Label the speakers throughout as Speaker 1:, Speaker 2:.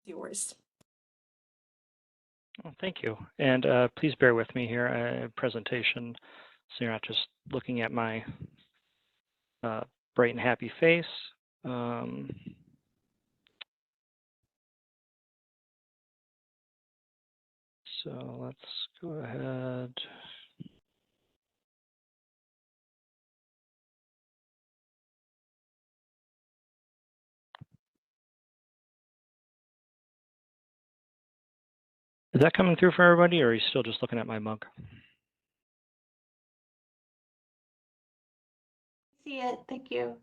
Speaker 1: yours.
Speaker 2: Well, thank you. And please bear with me here, presentation, so you're not just looking at my bright and happy face. So let's go ahead. Is that coming through for everybody, or are you still just looking at my mug?
Speaker 3: See it. Thank you.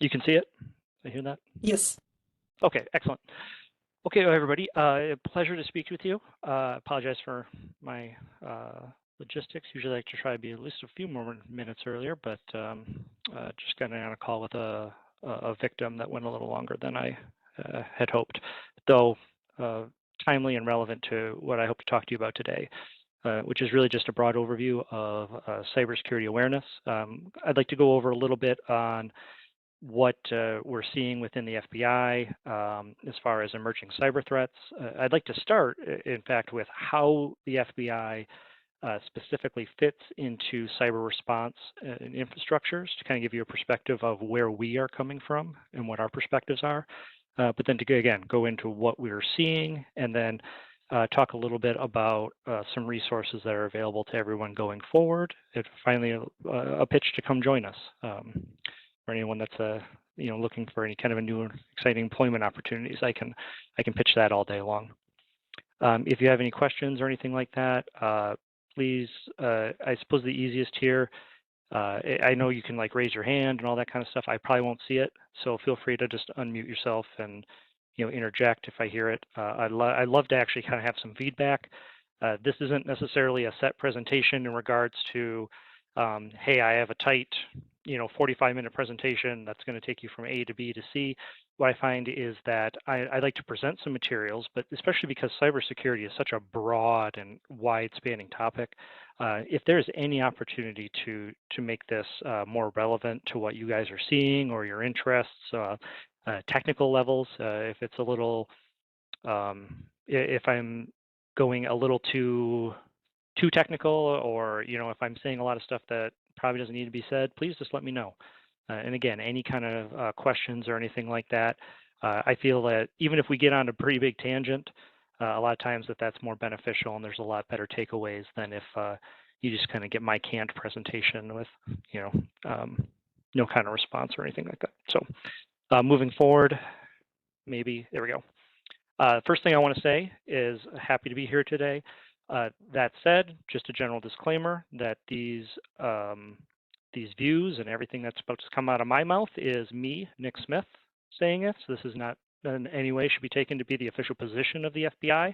Speaker 2: You can see it? I hear that?
Speaker 1: Yes.
Speaker 2: Okay, excellent. Okay, well, everybody, a pleasure to speak with you. Apologize for my logistics. Usually I like to try to be at least a few more minutes earlier, but just got on a call with a victim that went a little longer than I had hoped, though timely and relevant to what I hope to talk to you about today, which is really just a broad overview of cybersecurity awareness. I'd like to go over a little bit on what we're seeing within the FBI as far as emerging cyber threats. I'd like to start, in fact, with how the FBI specifically fits into cyber response and infrastructures to kind of give you a perspective of where we are coming from and what our perspectives are. But then to, again, go into what we're seeing and then talk a little bit about some resources that are available to everyone going forward. And finally, a pitch to come join us. For anyone that's looking for any kind of a new exciting employment opportunities, I can pitch that all day long. If you have any questions or anything like that, please. I suppose the easiest here. I know you can like raise your hand and all that kind of stuff. I probably won't see it, so feel free to just unmute yourself and interject if I hear it. I'd love to actually kind of have some feedback. This isn't necessarily a set presentation in regards to, hey, I have a tight 45-minute presentation that's going to take you from A to B to C. What I find is that I like to present some materials, but especially because cybersecurity is such a broad and wide-spanning topic, if there's any opportunity to make this more relevant to what you guys are seeing or your interests, technical levels, if it's a little, if I'm going a little too technical, or if I'm saying a lot of stuff that probably doesn't need to be said, please just let me know. And again, any kind of questions or anything like that, I feel that even if we get on a pretty big tangent, a lot of times that's more beneficial and there's a lot better takeaways than if you just kind of get my canned presentation with no kind of response or anything like that. So moving forward, maybe, there we go. First thing I want to say is happy to be here today. That said, just a general disclaimer that these views and everything that's about to come out of my mouth is me, Nick Smith, saying it. So this is not in any way should be taken to be the official position of the FBI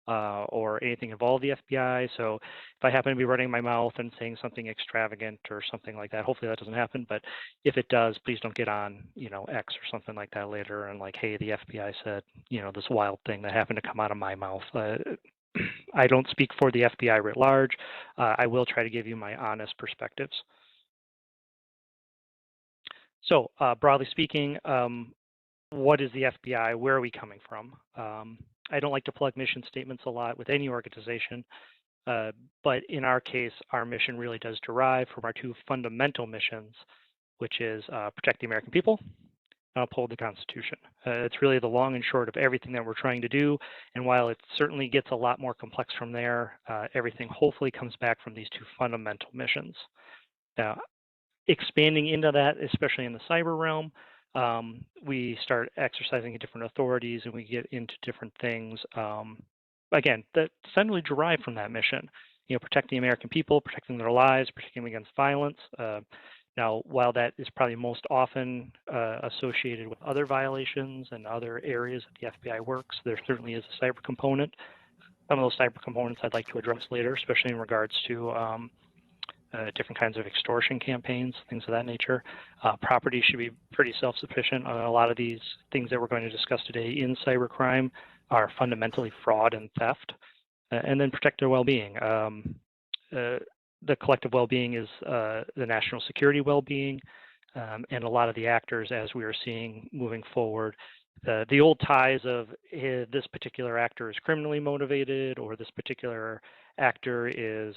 Speaker 2: or anything involved with the FBI. So if I happen to be running my mouth and saying something extravagant or something like that, hopefully that doesn't happen. But if it does, please don't get on X or something like that later and like, hey, the FBI said this wild thing that happened to come out of my mouth. I don't speak for the FBI writ large. I will try to give you my honest perspectives. So broadly speaking, what is the FBI? Where are we coming from? I don't like to plug mission statements a lot with any organization, but in our case, our mission really does derive from our two fundamental missions, which is protect the American people and uphold the Constitution. It's really the long and short of everything that we're trying to do. And while it certainly gets a lot more complex from there, everything hopefully comes back from these two fundamental missions. Now, expanding into that, especially in the cyber realm, we start exercising different authorities and we get into different things, again, that centrally derive from that mission. Protect the American people, protecting their lives, protecting them against violence. Now, while that is probably most often associated with other violations and other areas that the FBI works, there certainly is a cyber component. Some of those cyber components I'd like to address later, especially in regards to different kinds of extortion campaigns, things of that nature. Property should be pretty self-sufficient. A lot of these things that we're going to discuss today in cybercrime are fundamentally fraud and theft. And then protect their well-being. The collective well-being is the national security well-being, and a lot of the actors, as we are seeing moving forward, the old ties of this particular actor is criminally motivated, or this particular actor is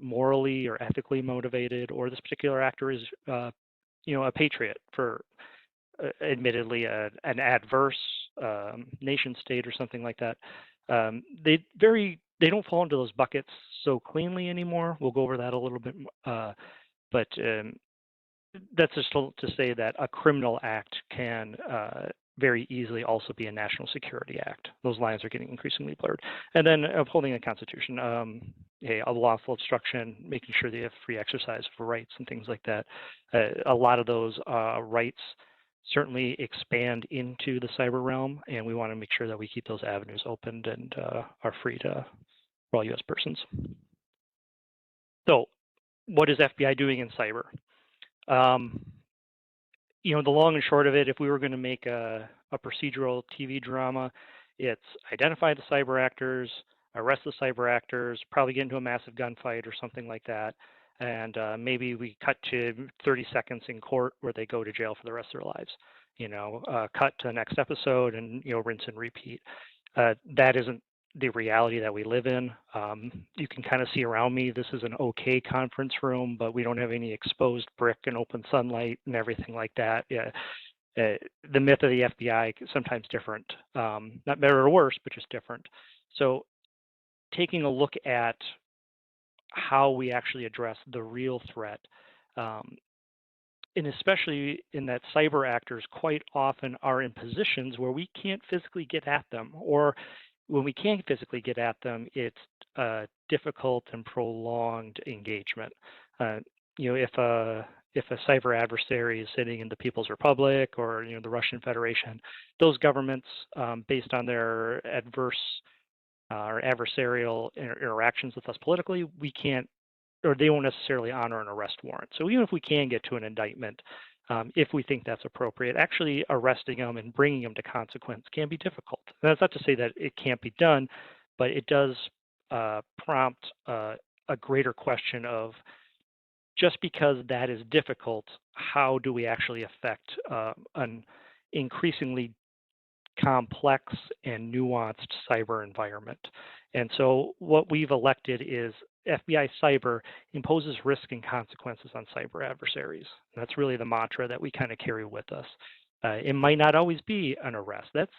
Speaker 2: morally or ethically motivated, or this particular actor is a patriot for admittedly an adverse nation state or something like that. They don't fall into those buckets so cleanly anymore. We'll go over that a little bit, but that's just to say that a criminal act can very easily also be a national security act. Those lines are getting increasingly blurred. And then upholding the Constitution, a lawful obstruction, making sure they have free exercise of rights and things like that. A lot of those rights certainly expand into the cyber realm, and we want to make sure that we keep those avenues opened and are free for all U.S. persons. So, what is FBI doing in cyber? The long and short of it, if we were going to make a procedural TV drama, it's identify the cyber actors, arrest the cyber actors, probably get into a massive gunfight or something like that, and maybe we cut to 30 seconds in court where they go to jail for the rest of their lives. Cut to the next episode and rinse and repeat. That isn't the reality that we live in. You can kind of see around me, this is an okay conference room, but we don't have any exposed brick and open sunlight and everything like that. Yeah. The myth of the FBI is sometimes different, not better or worse, but just different. So taking a look at how we actually address the real threat, and especially in that cyber actors quite often are in positions where we can't physically get at them, or when we can't physically get at them, it's difficult and prolonged engagement. If a cyber adversary is sitting in the People's Republic or the Russian Federation, those governments, based on their adverse or adversarial interactions with us politically, we can't, or they won't necessarily honor an arrest warrant. So even if we can get to an indictment, if we think that's appropriate, actually arresting them and bringing them to consequence can be difficult. And that's not to say that it can't be done, but it does prompt a greater question of, just because that is difficult, how do we actually affect an increasingly complex and nuanced cyber environment? And so what we've elected is FBI Cyber imposes risk and consequences on cyber adversaries. And that's really the mantra that we kind of carry with us. It might not always be an arrest. That's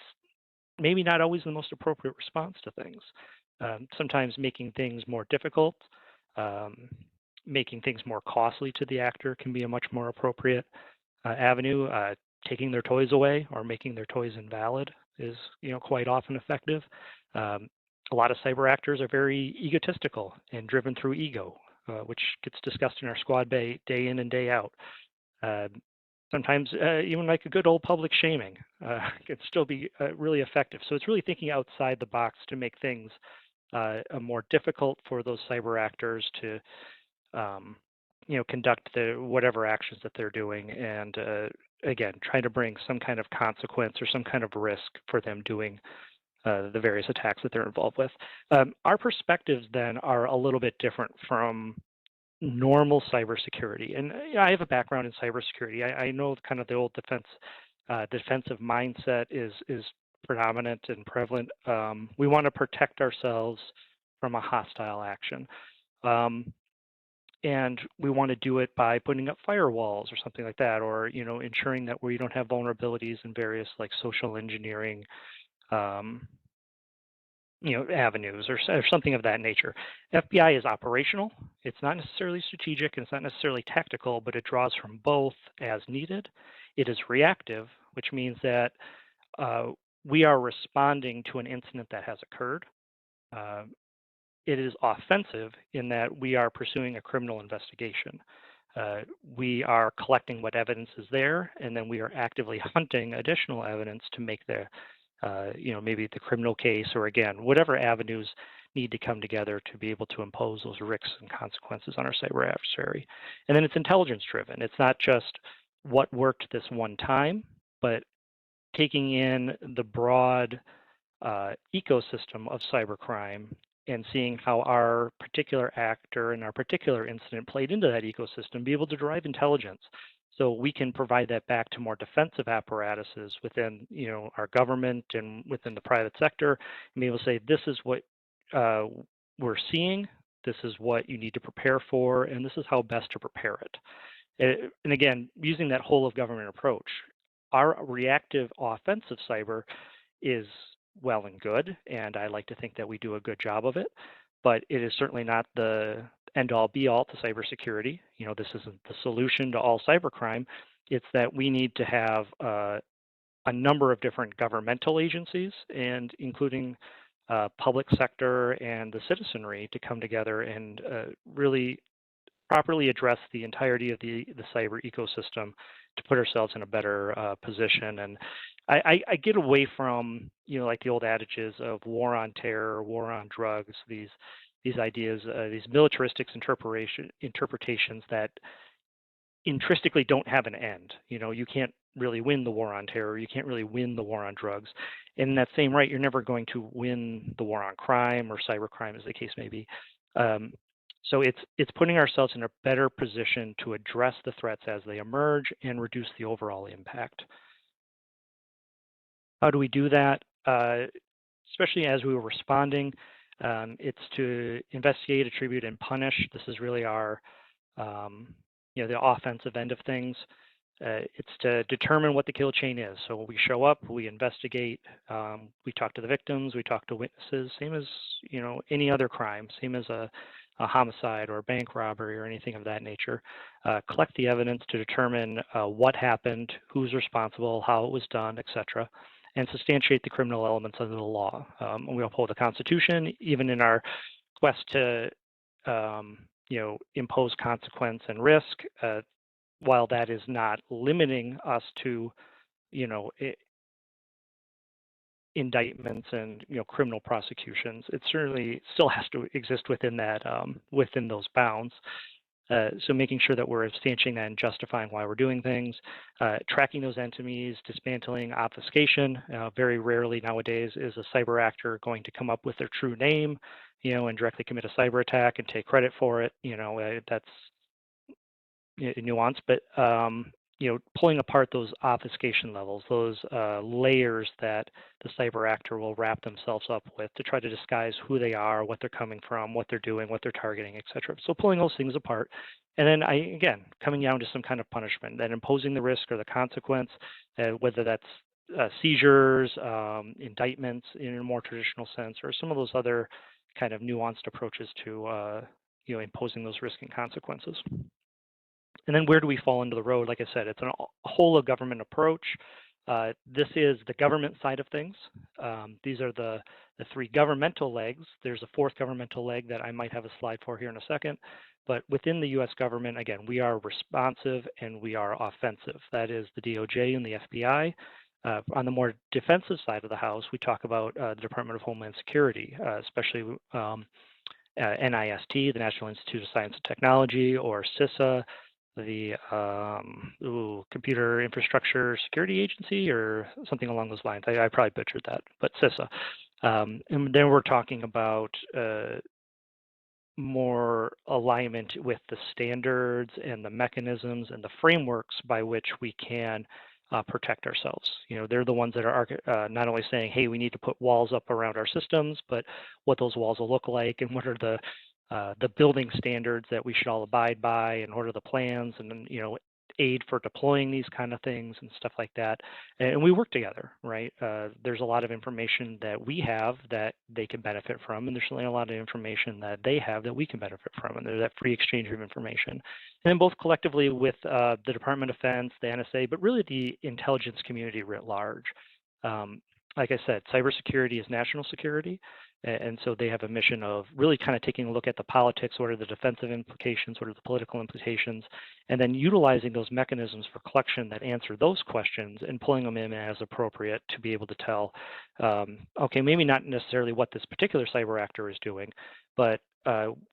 Speaker 2: maybe not always the most appropriate response to things. Sometimes making things more difficult, making things more costly to the actor can be a much more appropriate avenue. Taking their toys away or making their toys invalid is quite often effective. A lot of cyber actors are very egotistical and driven through ego, which gets discussed in our squad bay day in and day out. Sometimes even like a good old public shaming can still be really effective. So it's really thinking outside the box to make things more difficult for those cyber actors to conduct whatever actions that they're doing, and again, trying to bring some kind of consequence or some kind of risk for them doing the various attacks that they're involved with. Our perspectives then are a little bit different from normal cybersecurity. And I have a background in cybersecurity. I know kind of the old defensive mindset is predominant and prevalent. We want to protect ourselves from a hostile action. And we want to do it by putting up firewalls or something like that, or ensuring that we don't have vulnerabilities in various like social engineering avenues or something of that nature. FBI is operational. It's not necessarily strategic and it's not necessarily tactical, but it draws from both as needed. It is reactive, which means that we are responding to an incident that has occurred. It is offensive in that we are pursuing a criminal investigation. We are collecting what evidence is there, and then we are actively hunting additional evidence to make the maybe the criminal case, or again, whatever avenues need to come together to be able to impose those risks and consequences on our cyber adversary. And then it's intelligence driven. It's not just what worked this one time, but taking in the broad ecosystem of cybercrime and seeing how our particular actor and our particular incident played into that ecosystem, be able to derive intelligence. So we can provide that back to more defensive apparatuses within, our government and within the private sector, and be able to say, this is what we're seeing, this is what you need to prepare for, and this is how best to prepare it. And again, using that whole of government approach, our reactive offensive cyber is well and good, and I like to think that we do a good job of it, but it is certainly not the end-all be-all to cybersecurity. This isn't the solution to all cybercrime. It's that we need to have a number of different governmental agencies, and including public sector and the citizenry, to come together and really properly address the entirety of the cyber ecosystem to put ourselves in a better position. And I get away from, like the old adages of war on terror, war on drugs, these ideas, these militaristic interpretations that intrinsically don't have an end. You can't really win the war on terror. You can't really win the war on drugs. And in that same right, you're never going to win the war on crime or cybercrime, as the case may be. So it's putting ourselves in a better position to address the threats as they emerge and reduce the overall impact. How do we do that? Especially as we were responding, it's to investigate, attribute, and punish. This is really our, the offensive end of things. It's to determine what the kill chain is. So we show up, we investigate, we talk to the victims, we talk to witnesses, same as any other crime, same as a homicide or a bank robbery or anything of that nature. Collect the evidence to determine what happened, who's responsible, how it was done, etc., and substantiate the criminal elements under the law. We uphold the Constitution, even in our quest to impose consequence and risk. While that is not limiting us to, indictments and criminal prosecutions, it certainly still has to exist within that, within those bounds. So making sure that we're substantiating that and justifying why we're doing things, tracking those entities, dismantling obfuscation. Very rarely nowadays is a cyber actor going to come up with their true name, and directly commit a cyber attack and take credit for it. That's nuance, but pulling apart those obfuscation levels, those layers that the cyber actor will wrap themselves up with to try to disguise who they are, what they're coming from, what they're doing, what they're targeting, etc. So pulling those things apart, and then again coming down to some kind of punishment, then imposing the risk or the consequence, whether that's seizures, indictments in a more traditional sense, or some of those other kind of nuanced approaches to imposing those risks and consequences. And then where do we fall into the road? Like I said, it's a whole of government approach. This is the government side of things. These are the three governmental legs. There's a fourth governmental leg that I might have a slide for here in a second. But within the U.S. government, again, we are responsive and we are offensive. That is the DOJ and the FBI. On the more defensive side of the house, we talk about the Department of Homeland Security, especially NIST, the National Institute of Science and Technology, or CISA, the Computer Infrastructure Security Agency, or something along those lines. I probably butchered that, but CISA. And then we're talking about more alignment with the standards and the mechanisms and the frameworks by which we can protect ourselves. They're the ones that are not only saying, hey, we need to put walls up around our systems, but what those walls will look like and what are the building standards that we should all abide by, and what are the plans, and then aid for deploying these kind of things and stuff like that. And we work together, right? There's a lot of information that we have that they can benefit from, and there's certainly a lot of information that they have that we can benefit from, and there's that free exchange of information. And then both collectively with the Department of Defense, the NSA, but really the intelligence community writ large. Like I said, cybersecurity is national security. And so they have a mission of really kind of taking a look at the politics, what are the defensive implications, what are the political implications, and then utilizing those mechanisms for collection that answer those questions and pulling them in as appropriate to be able to tell, okay, maybe not necessarily what this particular cyber actor is doing, but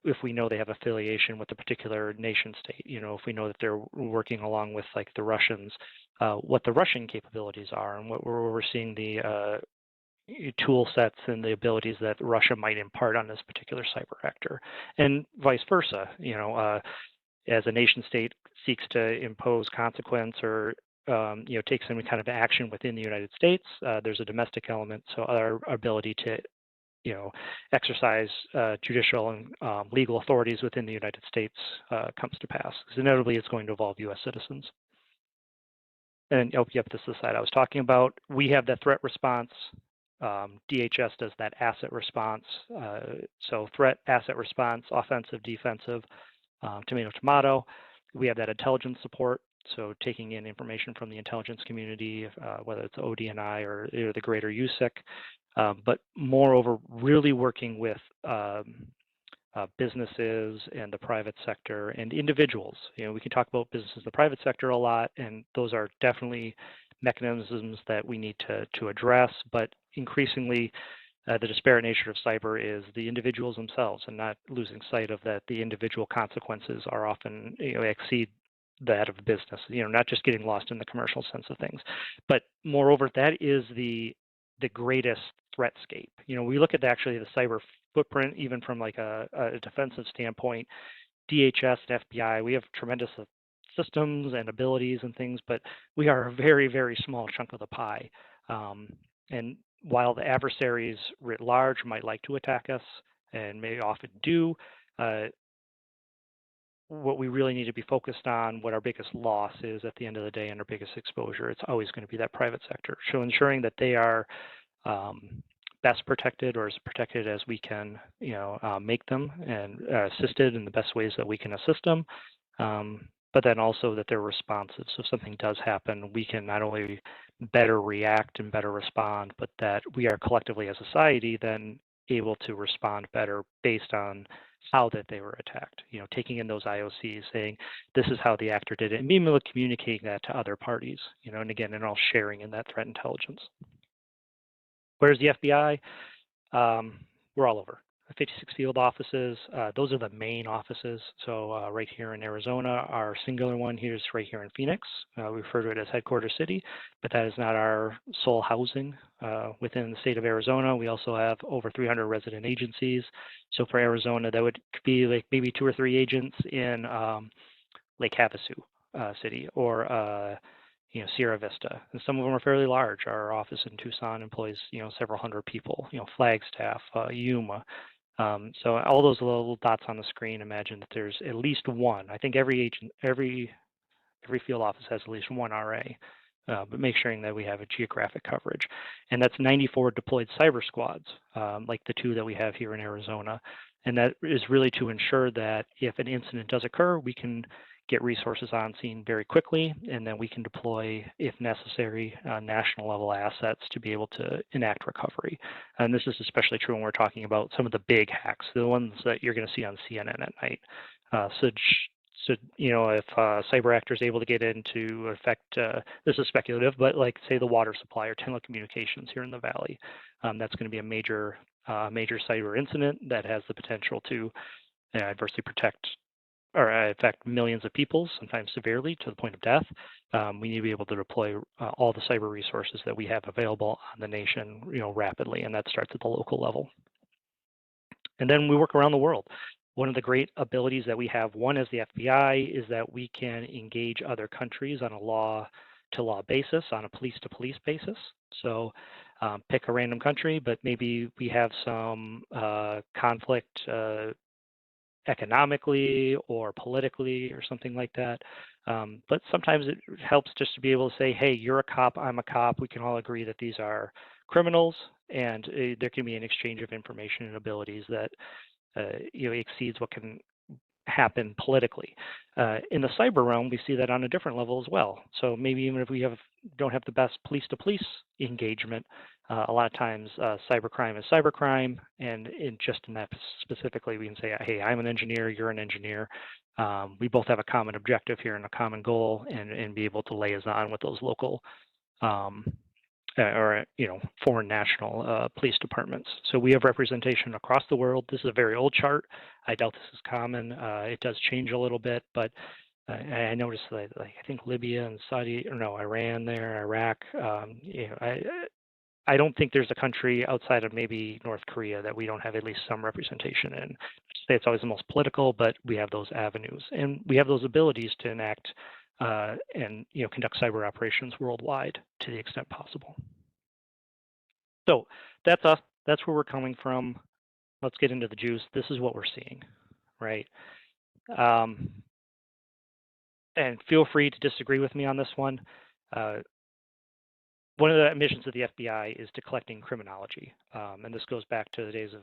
Speaker 2: if we know they have affiliation with a particular nation state, if we know that they're working along with like the Russians, what the Russian capabilities are, and what we're seeing the tool sets and the abilities that Russia might impart on this particular cyber actor, and vice versa. as a nation state seeks to impose consequence or take some kind of action within the United States, there's a domestic element. So our ability to exercise judicial and legal authorities within the United States comes to pass. Because inevitably, it's going to involve U.S. citizens. And yep, this is the side I was talking about. We have that threat response. DHS does that asset response. So threat, asset response, offensive, defensive, tomato, tomato. We have that intelligence support. So taking in information from the intelligence community, whether it's ODNI or the greater USIC, but moreover, really working with businesses and the private sector and individuals. We can talk about businesses in the private sector a lot, and those are definitely mechanisms that we need to address, but increasingly the disparate nature of cyber is the individuals themselves, and not losing sight of that the individual consequences are often exceed that of business, not just getting lost in the commercial sense of things. But moreover, that is the greatest threatscape. We look at actually the cyber footprint, even from like a defensive standpoint. DHS and FBI, we have tremendous systems and abilities and things, but we are a very, very small chunk of the pie. And while the adversaries writ large might like to attack us, and may often do, what we really need to be focused on, what our biggest loss is at the end of the day and our biggest exposure, it's always going to be that private sector. So ensuring that they are best protected, or as protected as we can, make them, and assisted in the best ways that we can assist them. But then also that they're responsive. So if something does happen, we can not only better react and better respond, but that we are collectively as a society then able to respond better based on how that they were attacked. Taking in those IOCs, saying this is how the actor did it, and being able to communicate that to other parties. And again, and all sharing in that threat intelligence. Where's the FBI? We're all over. 56 field offices. Those are the main offices. So right here in Arizona, our singular one here is right here in Phoenix. We refer to it as headquarters city, but that is not our sole housing within the state of Arizona. We also have over 300 resident agencies. So for Arizona, that would be like maybe 2 or 3 agents in Lake Havasu City, or Sierra Vista, and some of them are fairly large. Our office in Tucson employs, several hundred people. Flagstaff, Yuma. So all those little dots on the screen, imagine that there's at least one. I think every agent, every field office has at least one RA, but make sure that we have a geographic coverage. And that's 94 deployed cyber squads, like the 2 that we have here in Arizona. And that is really to ensure that if an incident does occur, we can get resources on scene very quickly, and then we can deploy, if necessary, national level assets to be able to enact recovery. And this is especially true when we're talking about some of the big hacks, the ones that you're going to see on CNN at night. So if a cyber actor is able to get in to affect, this is speculative, but like say the water supply or telecommunications here in the Valley, that's going to be a major cyber incident that has the potential to adversely protect or affect millions of people, sometimes severely to the point of death. We need to be able to deploy all the cyber resources that we have available on the nation, rapidly, and that starts at the local level. And then we work around the world. One of the great abilities that we have, one as the FBI, is that we can engage other countries on a law-to-law basis, on a police-to-police basis. So pick a random country, but maybe we have some conflict economically or politically or something like that. But sometimes it helps just to be able to say, hey, you're a cop, I'm a cop. We can all agree that these are criminals, and there can be an exchange of information and abilities that exceeds what can happen politically. In the cyber realm, we see that on a different level as well. So maybe even if we don't have the best police-to-police engagement, a lot of times cybercrime is cybercrime, and just in that specifically, we can say, hey, I'm an engineer, you're an engineer. We both have a common objective here and a common goal, and be able to liaison with those local or foreign national police departments. So we have representation across the world. This is a very old chart. I doubt this is common. It does change a little bit, but I noticed that, like, I think Libya and Iran there, Iraq, I don't think there's a country outside of maybe North Korea that we don't have at least some representation in. I'd say it's always the most political, but we have those avenues and we have those abilities to enact and conduct cyber operations worldwide to the extent possible. So that's us. That's where we're coming from. Let's get into the juice. This is what we're seeing, right? And feel free to disagree with me on this one. One of the missions of the FBI is to collecting criminology, and this goes back to the days of,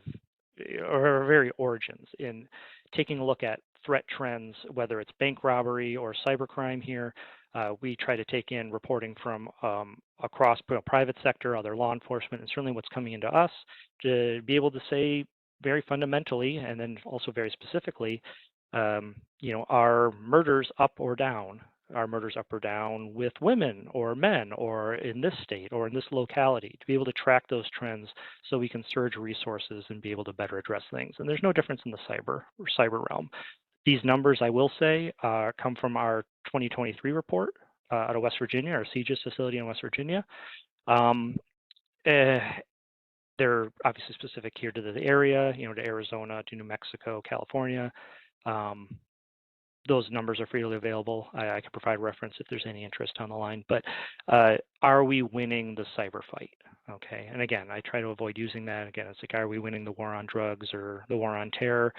Speaker 2: or very origins, in taking a look at threat trends, whether it's bank robbery or cybercrime here. We try to take in reporting from across private sector, other law enforcement, and certainly what's coming into us to be able to say very fundamentally, and then also very specifically, are murders up or down? Are murders up or down with women or men or in this state or in this locality, to be able to track those trends so we can surge resources and be able to better address things. And there's no difference in the cyber realm. These numbers, I will say, come from our 2023 report out of West Virginia, our CGIS facility in West Virginia. They're obviously specific here to the area, to Arizona, to New Mexico, California. Those numbers are freely available. I can provide reference if there's any interest on the line. But are we winning the cyber fight? Okay, and again, I try to avoid using that. Again, it's like, are we winning the war on drugs or the war on terror?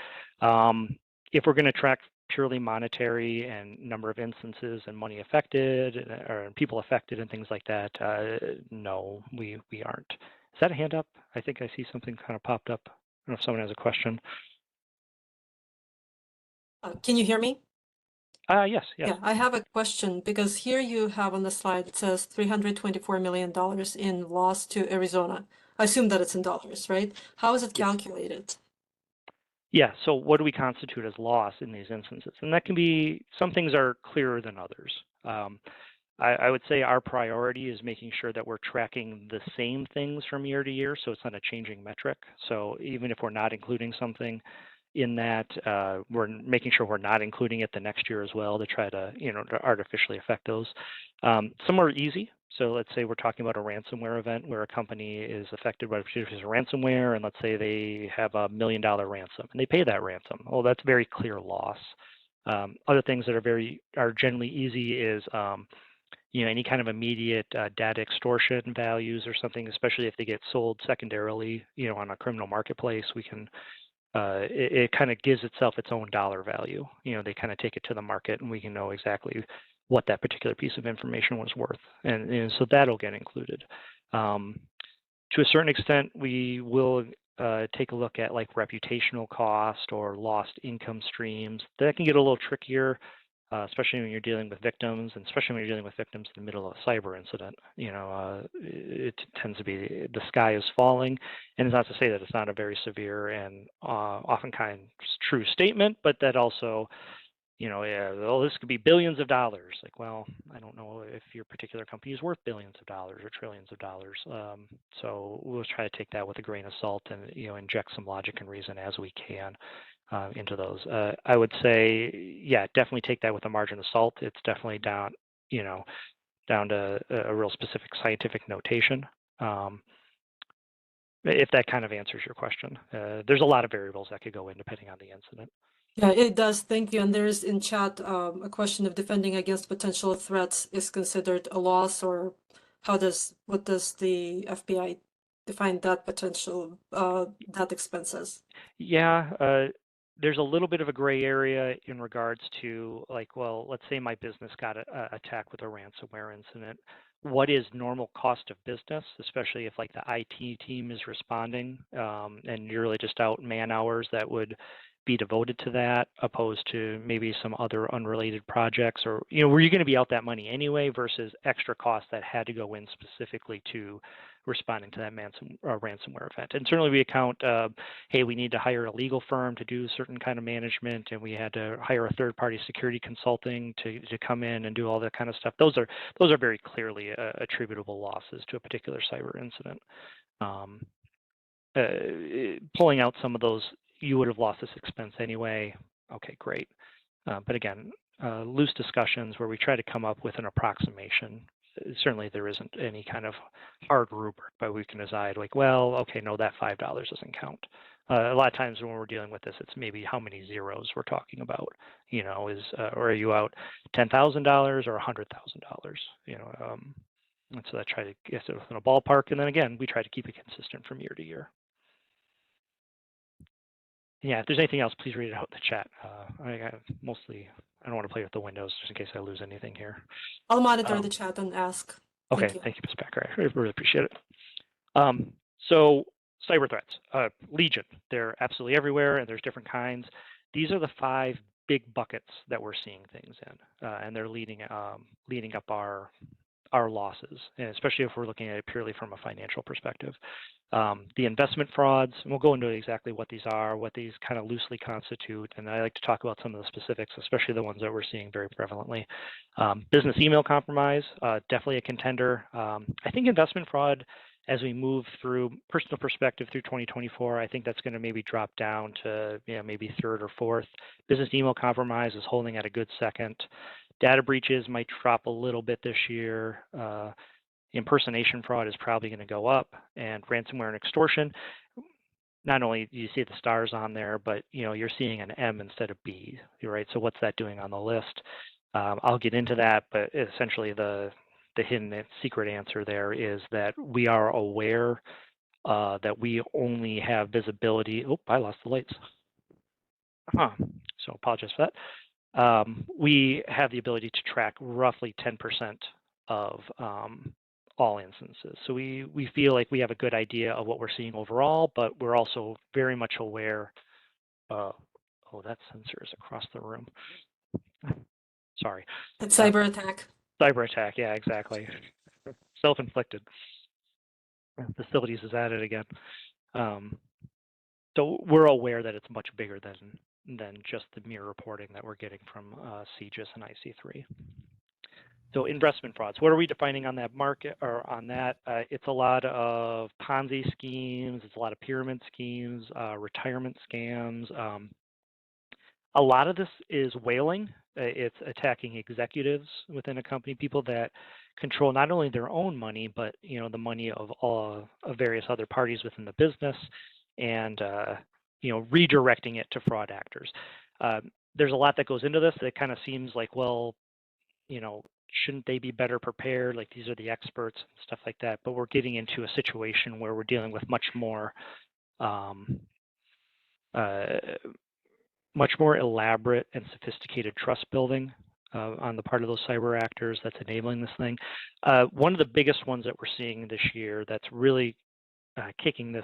Speaker 2: If we're going to track purely monetary and number of instances and money affected or people affected and things like that, no, we aren't. Is that a hand up? I think I see something kind of popped up. I don't know if someone has a question.
Speaker 1: Can you hear me?
Speaker 2: Yes.
Speaker 1: Yeah, I have a question because here you have on the slide, it says $324 million in loss to Arizona. I assume that it's in dollars, right? How is it calculated?
Speaker 2: Yeah, so what do we constitute as loss in these instances? And that can be, some things are clearer than others. I would say our priority is making sure that we're tracking the same things from year to year, so it's not a changing metric. So even if we're not including something in that, we're making sure we're not including it the next year as well to try to, to artificially affect those. Some are easy. So let's say we're talking about a ransomware event where a company is affected by a ransomware, and let's say they have $1 million ransom, and they pay that ransom. Well, that's very clear loss. Other things that are generally easy is any kind of immediate data extortion values or something, especially if they get sold secondarily, on a criminal marketplace. We can it kind of gives itself its own dollar value. They kind of take it to the market, and we can know exactly what that particular piece of information was worth, and so that'll get included. To a certain extent, we will take a look at like reputational cost or lost income streams. That can get a little trickier, especially when you're dealing with victims, and especially when you're dealing with victims in the middle of a cyber incident. It tends to be the sky is falling, and it's not to say that it's not a very severe and oftentimes true statement, but that also, well, this could be billions of dollars. Like, well, I don't know if your particular company is worth billions of dollars or trillions of dollars. So we'll try to take that with a grain of salt and inject some logic and reason as we can into those. I would say, yeah, definitely take that with a margin of salt. It's definitely down to a real specific scientific notation. If that kind of answers your question. There's a lot of variables that could go in depending on the incident.
Speaker 1: Yeah, it does. Thank you. And there is in chat a question of defending against potential threats is considered a loss, or what does the FBI define that potential that expenses?
Speaker 2: Yeah, there's a little bit of a gray area in regards to, like, well, let's say my business got attacked with a ransomware incident. What is normal cost of business, especially if like the IT team is responding and you're really just out man hours that would be devoted to that, opposed to maybe some other unrelated projects, or were you going to be out that money anyway versus extra costs that had to go in specifically to responding to that ransomware event. And certainly we account, hey, we need to hire a legal firm to do certain kind of management, and we had to hire a third-party security consulting to come in and do all that kind of stuff. Those are very clearly attributable losses to a particular cyber incident. Pulling out some of those, you would have lost this expense anyway. Okay, great. But again, loose discussions where we try to come up with an approximation certainly there isn't any kind of hard rubric by we can decide like, well, okay, no, that $5 doesn't count. A lot of times when we're dealing with this, it's maybe how many zeros we're talking about. You know, or are you out $10,000 or $100,000? You know, and so I try to get it within a ballpark, and then again, we try to keep it consistent from year to year. Yeah, if there's anything else, please read it out in the chat. I don't want to play with the windows just in case I lose anything here.
Speaker 1: I'll monitor the chat and ask.
Speaker 2: Okay, thank you, Ms. Becker. I really appreciate it. So cyber threats, Legion, they're absolutely everywhere, and there's different kinds. These are the 5 big buckets that we're seeing things in, and they're leading up our losses, and especially if we're looking at it purely from a financial perspective. The investment frauds, and we'll go into exactly what these are, what these kind of loosely constitute, and I like to talk about some of the specifics, especially the ones that we're seeing very prevalently. Business email compromise, definitely a contender. I think investment fraud, as we move through personal perspective through 2024, I think that's going to maybe drop down to maybe 3rd or 4th. Business email compromise is holding at a good 2nd. Data breaches might drop a little bit this year. Impersonation fraud is probably going to go up, and ransomware and extortion. Not only do you see the stars on there, but you're seeing an M instead of B, right? So what's that doing on the list? I'll get into that, but essentially the hidden secret answer there is that we are aware that we only have visibility. Oh, I lost the lights. So apologize for that. We have the ability to track roughly 10% of all instances. So we feel like we have a good idea of what we're seeing overall, but we're also very much aware. Oh, that sensor is across the room. Sorry.
Speaker 1: It's cyber attack.
Speaker 2: Cyber attack, yeah, exactly. Self-inflicted. Facilities is at it again. So we're aware that it's much bigger than just the mere reporting that we're getting from CGIS and IC3. So investment frauds, what are we defining on that market or on that? It's a lot of Ponzi schemes, it's a lot of pyramid schemes, retirement scams. A lot of this is whaling. It's attacking executives within a company, people that control not only their own money, but the money of various other parties within the business, and redirecting it to fraud actors. There's a lot that goes into this. It kind of seems like, well, shouldn't they be better prepared? Like, these are the experts and stuff like that. But we're getting into a situation where we're dealing with much more elaborate and sophisticated trust building on the part of those cyber actors that's enabling this thing. One of the biggest ones that we're seeing this year that's really kicking the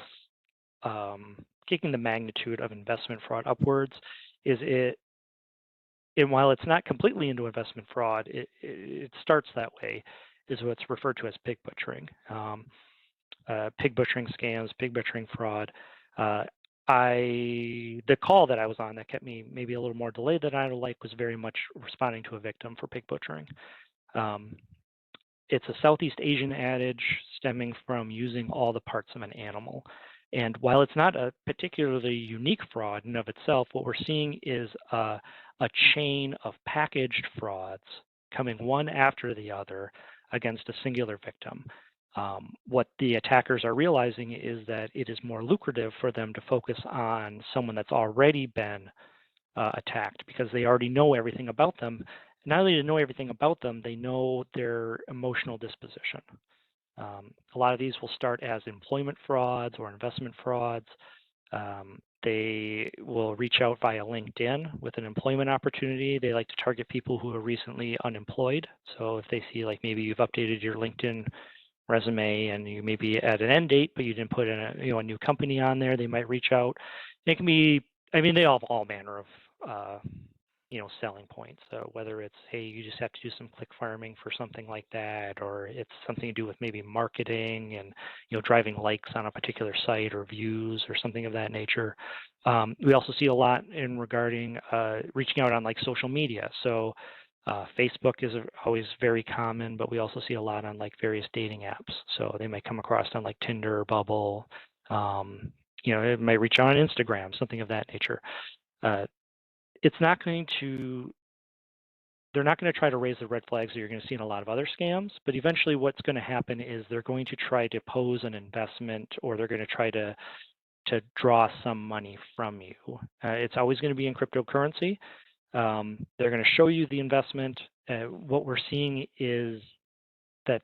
Speaker 2: magnitude of investment fraud upwards is it. And while it's not completely into investment fraud, it starts that way, is what's referred to as pig butchering. Pig butchering scams, pig butchering fraud. The call that I was on that kept me maybe a little more delayed than I'd like was very much responding to a victim for pig butchering. It's a Southeast Asian adage stemming from using all the parts of an animal. And while it's not a particularly unique fraud in of itself, what we're seeing is a chain of packaged frauds coming one after the other against a singular victim. What the attackers are realizing is that it is more lucrative for them to focus on someone that's already been attacked, because they already know everything about them. Not only do they know everything about them, they know their emotional disposition. A lot of these will start as employment frauds or investment frauds. They will reach out via LinkedIn with an employment opportunity. They like to target people who are recently unemployed. So if they see, like, maybe you've updated your LinkedIn resume and you may be at an end date, but you didn't put in a new company on there, they might reach out. It can be, I mean, they have all manner of selling points. So whether it's, hey, you just have to do some click farming for something like that, or it's something to do with maybe marketing and driving likes on a particular site or views or something of that nature. We also see a lot in regarding reaching out on like social media. So Facebook is always very common, but we also see a lot on like various dating apps. So they might come across on like Tinder, Bubble. It might reach out on Instagram, something of that nature. It's not going to they're not going to try to raise the red flags that you're going to see in a lot of other scams, but eventually what's going to happen is they're going to try to pose an investment, or they're going to try to draw some money from you. It's always going to be in cryptocurrency. They're going to show you the investment. What we're seeing is that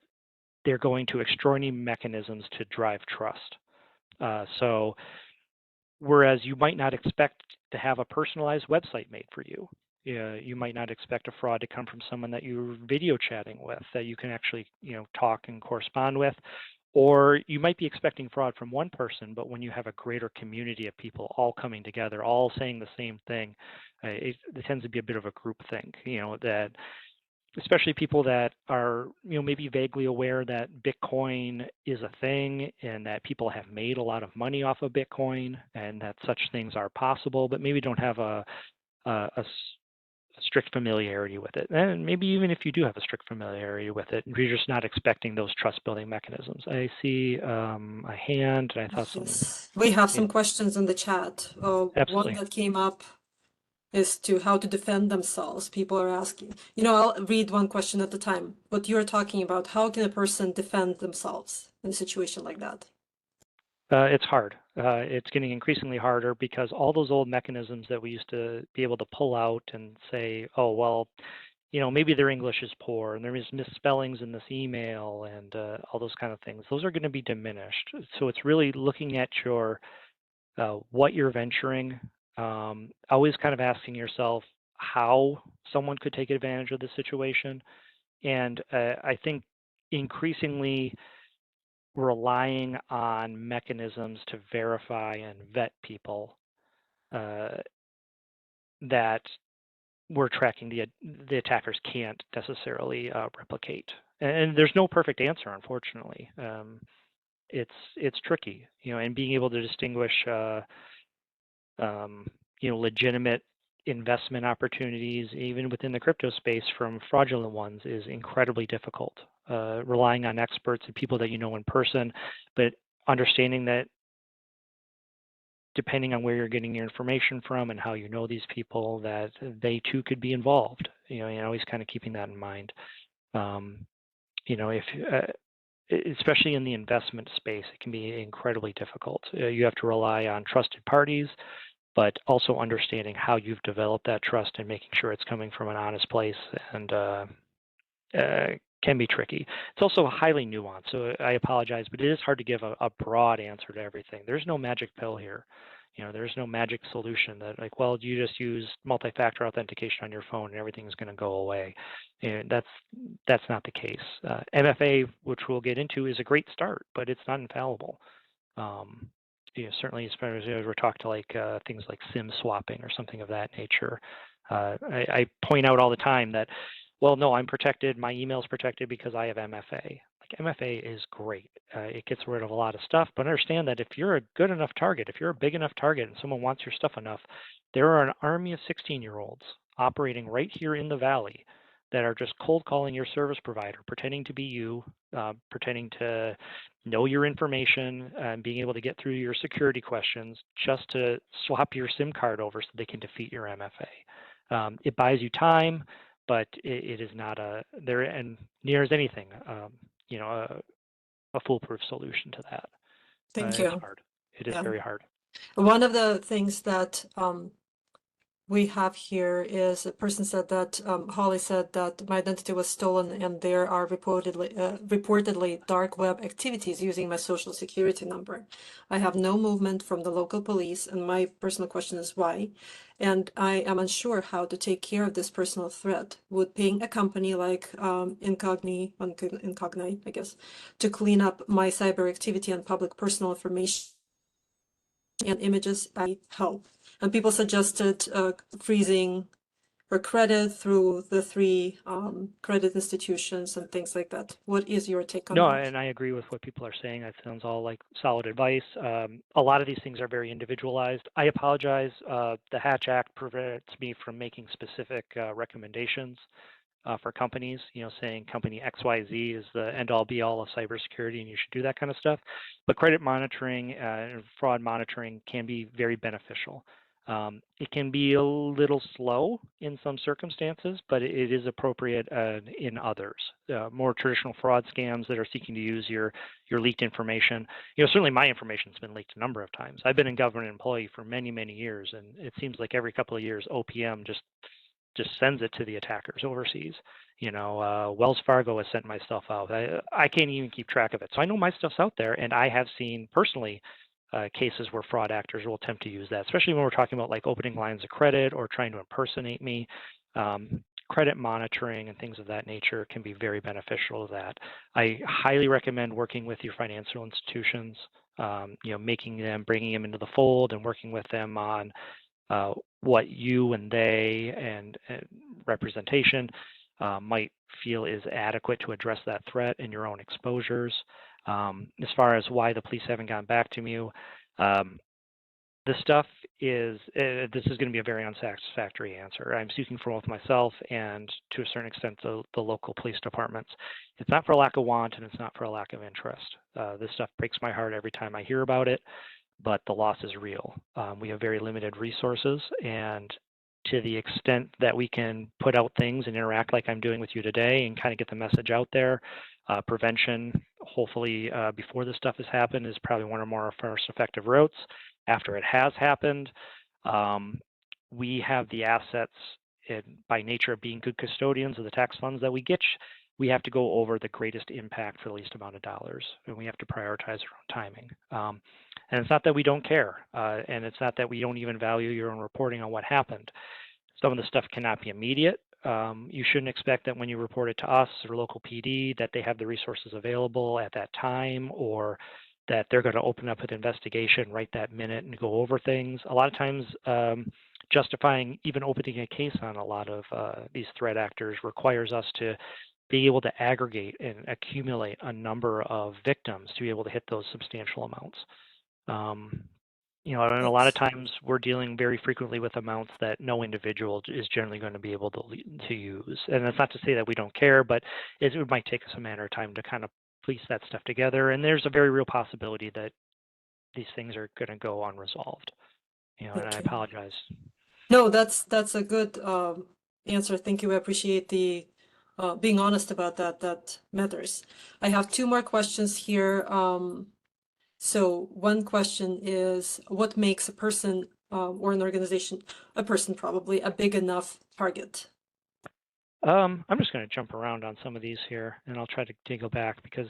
Speaker 2: they're going to extraordinary mechanisms to drive trust. So whereas you might not expect to have a personalized website made for you, you might not expect a fraud to come from someone that you're video chatting with, that you can actually talk and correspond with. Or you might be expecting fraud from one person, but when you have a greater community of people all coming together, all saying the same thing, it tends to be a bit of a group think, that especially people that are, maybe vaguely aware that Bitcoin is a thing and that people have made a lot of money off of Bitcoin and that such things are possible, but maybe don't have a strict familiarity with it. And maybe even if you do have a strict familiarity with it, you're just not expecting those trust building mechanisms. I see a hand, and I thought
Speaker 1: Yes. We have some
Speaker 2: yeah.
Speaker 1: questions in the chat. One
Speaker 2: Absolutely.
Speaker 1: that came up is to how to defend themselves. People are asking. I'll read one question at a time. What you're talking about, how can a person defend themselves in a situation like that?
Speaker 2: It's hard. It's getting increasingly harder because all those old mechanisms that we used to be able to pull out and say, oh, well, maybe their English is poor and there's misspellings in this email and all those kind of things. Those are going to be diminished. So it's really looking at your what you're venturing, always kind of asking yourself how someone could take advantage of the situation. And I think increasingly relying on mechanisms to verify and vet people that we're tracking the attackers can't necessarily replicate. And there's no perfect answer, unfortunately. It's tricky, and being able to distinguish, legitimate investment opportunities, even within the crypto space, from fraudulent ones is incredibly difficult. Relying on experts and people that you know in person, but understanding that depending on where you're getting your information from and how you know these people, that they too could be involved. And always kind of keeping that in mind. If especially in the investment space, it can be incredibly difficult. You have to rely on trusted parties, but also understanding how you've developed that trust and making sure it's coming from an honest place, and can be tricky. It's also highly nuanced, so I apologize, but it is hard to give a broad answer to everything. There's no magic pill here. There's no magic solution that well, you just use multi-factor authentication on your phone and everything's going to go away. And that's not the case. MFA, which we'll get into, is a great start, but it's not infallible. Certainly as far as we're talking to things like SIM swapping or something of that nature. I point out all the time that, well, no, I'm protected. My email's protected because I have MFA. MFA is great. It gets rid of a lot of stuff, but understand that if you're a good enough target, if you're a big enough target and someone wants your stuff enough, there are an army of 16-year-olds operating right here in the Valley that are just cold calling your service provider, pretending to be you, pretending to know your information, and being able to get through your security questions just to swap your SIM card over so they can defeat your MFA. It buys you time, but it is not there and near as anything, a foolproof solution to that.
Speaker 1: Thank you.
Speaker 2: It's hard. It is very hard.
Speaker 1: One of the things that we have here is a person said that Holly said that my identity was stolen and there are reportedly dark web activities using my social security number. I have no movement from the local police, and my personal question is why. And I am unsure how to take care of this personal threat. Would paying a company like Incogni, I guess, to clean up my cyber activity and public personal information and images help? And people suggested freezing her credit through the 3 credit institutions and things like that. What is your take on
Speaker 2: No,
Speaker 1: that?
Speaker 2: and I agree with what people are saying. That sounds all like solid advice. A lot of these things are very individualized. I apologize. The Hatch Act prevents me from making specific recommendations for companies, saying company XYZ is the end-all be-all of cybersecurity and you should do that kind of stuff. But credit monitoring and fraud monitoring can be very beneficial. It can be a little slow in some circumstances, but it is appropriate in others. More traditional fraud scams that are seeking to use your leaked information. Certainly my information's been leaked a number of times. I've been a government employee for many, many years, and it seems like every couple of years OPM just sends it to the attackers overseas. Wells Fargo has sent my stuff out. I can't even keep track of it. So I know my stuff's out there, and I have seen personally cases where fraud actors will attempt to use that, especially when we're talking about like opening lines of credit or trying to impersonate me. Credit monitoring and things of that nature can be very beneficial to that. I highly recommend working with your financial institutions, bringing them into the fold and working with them on what you and they and representation might feel is adequate to address that threat and your own exposures. As far as why the police haven't gotten back to you, this stuff is, this is going to be a very unsatisfactory answer. I'm speaking for both myself and to a certain extent the local police departments. It's not for a lack of want and it's not for a lack of interest. This stuff breaks my heart every time I hear about it, but the loss is real. We have very limited resources, and to the extent that we can put out things and interact like I'm doing with you today and kind of get the message out there, prevention, hopefully before this stuff has happened, is probably one of our most effective routes. After it has happened, we have the assets, by nature of being good custodians of the tax funds that we get. We have to go over the greatest impact for the least amount of dollars, and we have to prioritize our own timing. And it's not that we don't care, and it's not that we don't even value your own reporting on what happened. Some of the stuff cannot be immediate. You shouldn't expect that when you report it to us or local PD that they have the resources available at that time, or that they're going to open up an investigation right that minute and go over things. A lot of times, justifying even opening a case on a lot of these threat actors requires us to be able to aggregate and accumulate a number of victims to be able to hit those substantial amounts. And a lot of times we're dealing very frequently with amounts that no individual is generally going to be able to use. And that's not to say that we don't care, but it might take us a matter of time to kind of piece that stuff together. And there's a very real possibility that these things are going to go unresolved. And I apologize.
Speaker 1: No, that's a good answer. Thank you. I appreciate the being honest about that. That matters. I have two more questions here. So one question is, what makes a person or an organization, a person probably, a big enough target?
Speaker 2: I'm just going to jump around on some of these here, and I'll try to go back because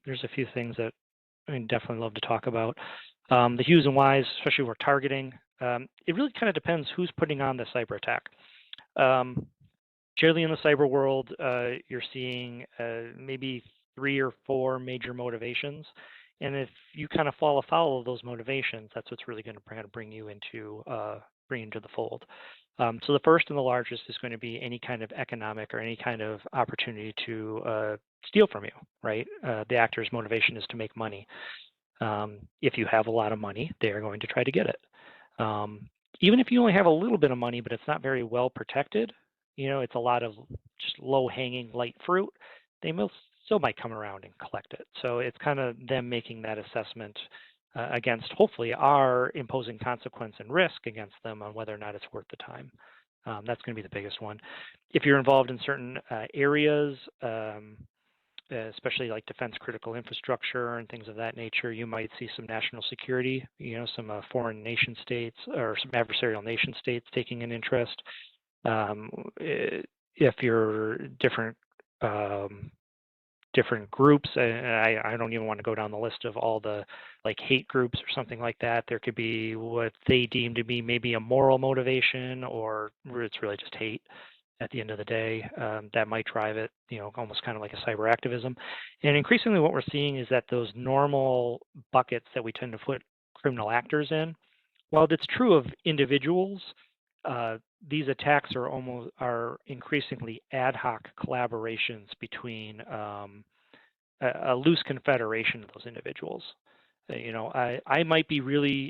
Speaker 2: there's a few things that I definitely love to talk about. The whos and whys, especially we're targeting, it really kind of depends who's putting on the cyber attack. Generally in the cyber world, you're seeing maybe 3 or 4 major motivations. And if you kind of fall afoul of those motivations, that's what's really going to bring you into the fold. So the first and the largest is going to be any kind of economic or any kind of opportunity to steal from you, right? The actor's motivation is to make money. If you have a lot of money, they are going to try to get it. Even if you only have a little bit of money, but it's not very well protected, it's a lot of just low-hanging light fruit, they still might come around and collect it. So it's kind of them making that assessment against, hopefully, our imposing consequence and risk against them on whether or not it's worth the time. That's going to be the biggest one. If you're involved in certain areas, especially like defense critical infrastructure and things of that nature, you might see some national security, some foreign nation states or some adversarial nation states taking an interest. If you're different groups, and I don't even want to go down the list of all the like hate groups or something like that. There could be what they deem to be maybe a moral motivation, or it's really just hate at the end of the day, that might drive it, almost kind of like a cyber activism. And increasingly what we're seeing is that those normal buckets that we tend to put criminal actors in, while it's true of individuals, these attacks are increasingly ad hoc collaborations between a loose confederation of those individuals. I might be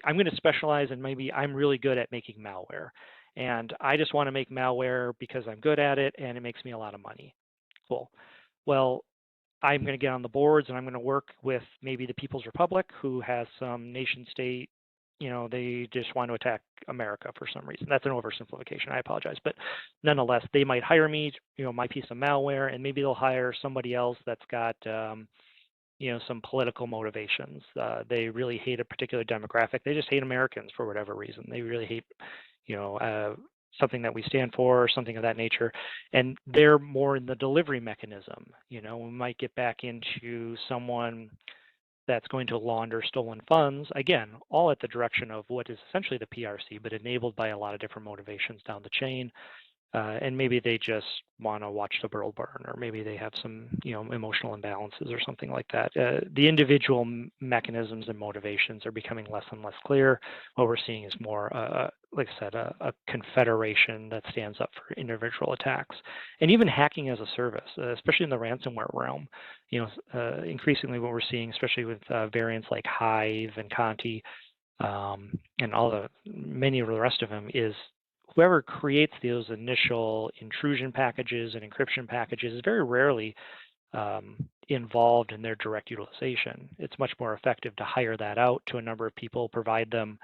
Speaker 2: I'm going to specialize and maybe I'm really good at making malware. And I just want to make malware because I'm good at it and it makes me a lot of money. Cool. Well, I'm going to get on the boards and I'm going to work with maybe the People's Republic, who has some nation state they just want to attack America for some reason. That's an oversimplification. I apologize, but nonetheless, they might hire me, my piece of malware, and maybe they'll hire somebody else that's got, some political motivations. They really hate a particular demographic. They just hate Americans for whatever reason. They really hate, something that we stand for, or something of that nature. And they're more in the delivery mechanism. We might get back into someone that's going to launder stolen funds, again, all at the direction of what is essentially the PRC, but enabled by a lot of different motivations down the chain. And maybe they just want to watch the world burn, or maybe they have some, emotional imbalances or something like that. The individual mechanisms and motivations are becoming less and less clear. What we're seeing is more, like I said, a confederation that stands up for individual attacks, and even hacking as a service, especially in the ransomware realm. Increasingly, what we're seeing, especially with variants like Hive and Conti, and many of the rest of them, is whoever creates those initial intrusion packages and encryption packages is very rarely involved in their direct utilization. It's much more effective to hire that out to a number of people, provide them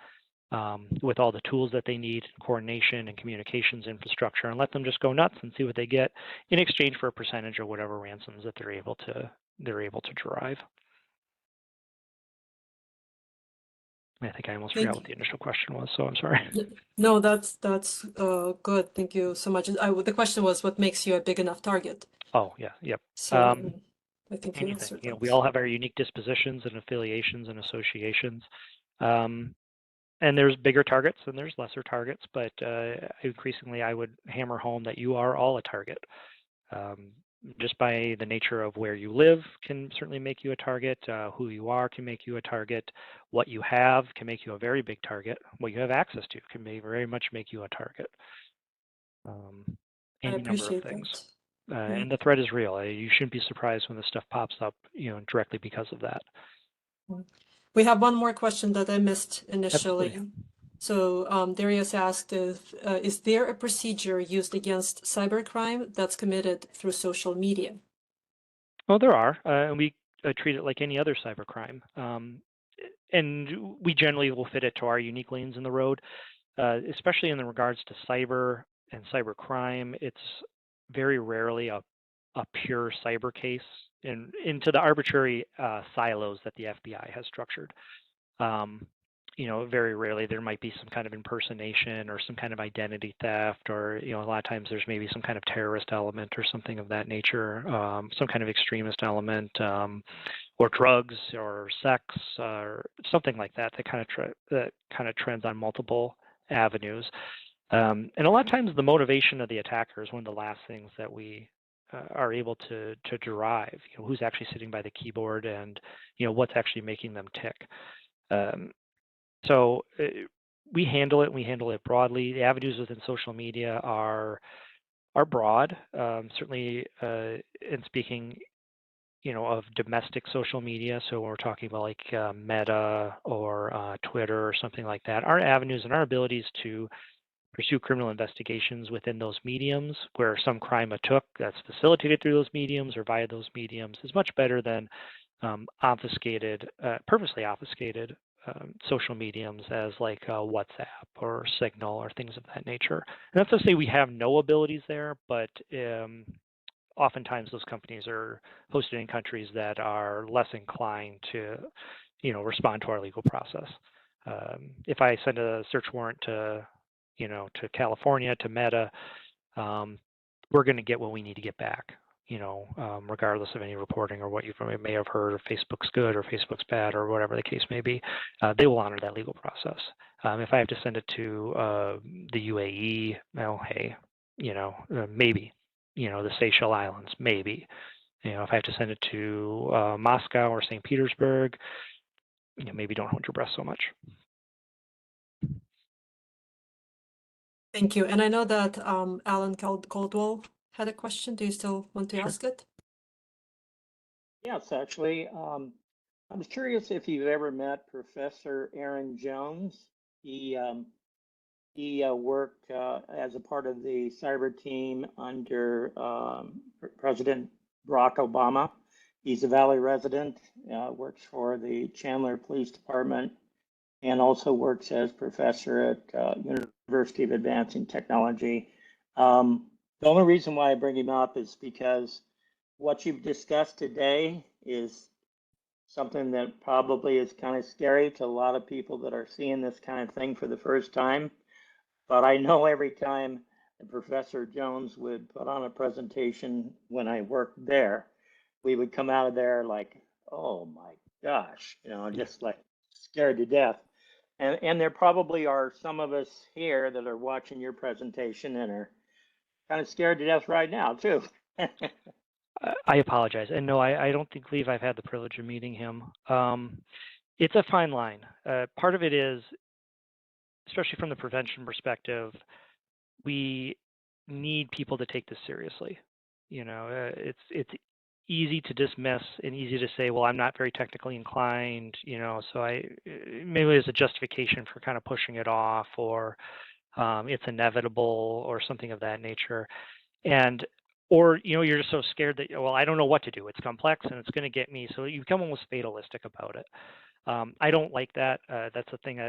Speaker 2: with all the tools that they need, coordination and communications infrastructure, and let them just go nuts and see what they get in exchange for a percentage of whatever ransoms that they're able to derive. I think I almost forgot what the initial question was, so I'm sorry.
Speaker 1: No, that's good. Thank you so much. The question was, what makes you a big enough target?
Speaker 2: Oh, yeah, yep.
Speaker 1: So I think you answered that.
Speaker 2: We all have our unique dispositions and affiliations and associations. And there's bigger targets and there's lesser targets, but increasingly I would hammer home that you are all a target. Just by the nature of where you live can certainly make you a target. Who you are can make you a target. What you have can make you a very big target. What you have access to can very much make you a target. Any number of things. And the threat is real. You shouldn't be surprised when this stuff pops up, directly because of that.
Speaker 1: We have one more question that I missed initially.
Speaker 2: Absolutely.
Speaker 1: So Darius asked, is there a procedure used against cybercrime that's committed through social media?
Speaker 2: Well, there are, and we treat it like any other cybercrime. And we generally will fit it to our unique lanes in the road, especially in regards to cyber and cybercrime. It's very rarely a pure cyber case into the arbitrary silos that the FBI has structured. Very rarely there might be some kind of impersonation or some kind of identity theft, or, a lot of times there's maybe some kind of terrorist element or something of that nature, some kind of extremist element, or drugs or sex or something like that that kind of trends on multiple avenues. And a lot of times the motivation of the attacker is one of the last things that we are able to derive. Who's actually sitting by the keyboard, and what's actually making them tick. So we handle it broadly. The avenues within social media are broad. Certainly, in speaking, of domestic social media. So when we're talking about like Meta or Twitter or something like that, our avenues and our abilities to pursue criminal investigations within those mediums, where some crime took that's facilitated through those mediums or via those mediums, is much better than purposely obfuscated social mediums as like WhatsApp or Signal or things of that nature. And that's to say we have no abilities there, but oftentimes those companies are hosted in countries that are less inclined to, respond to our legal process. If I send a search warrant to California, to Meta, we're going to get what we need to get back, regardless of any reporting or what you may have heard, or Facebook's good or Facebook's bad or whatever the case may be. They will honor that legal process. If I have to send it to the UAE, well, hey, maybe, the Seychelles Islands, maybe. If I have to send it to Moscow or St. Petersburg, maybe don't hold your breath so much.
Speaker 1: Thank you. And I know that Alan Caldwell had a question. Do you still want to ask it?
Speaker 4: Yes, actually. I was curious if you've ever met Professor Aaron Jones. He worked as a part of the cyber team under President Barack Obama. He's a Valley resident, works for the Chandler Police Department, and also works as professor at University of Advancing Technology. The only reason why I bring him up is because what you've discussed today is something that probably is kind of scary to a lot of people that are seeing this kind of thing for the first time. But I know every time Professor Jones would put on a presentation when I worked there, we would come out of there like, oh my gosh, just like scared to death. And there probably are some of us here that are watching your presentation and are kind of scared to death right now too.
Speaker 2: I apologize. And no, I don't believe I've had the privilege of meeting him. It's a fine line. Part of it is, especially from the prevention perspective, we need people to take this seriously. It's easy to dismiss and easy to say, well, I'm not very technically inclined, so maybe there's a justification for kind of pushing it off, or it's inevitable or something of that nature. Or you're just so scared that, well, I don't know what to do. It's complex and it's going to get me. So you become almost fatalistic about it. I don't like that. That's the thing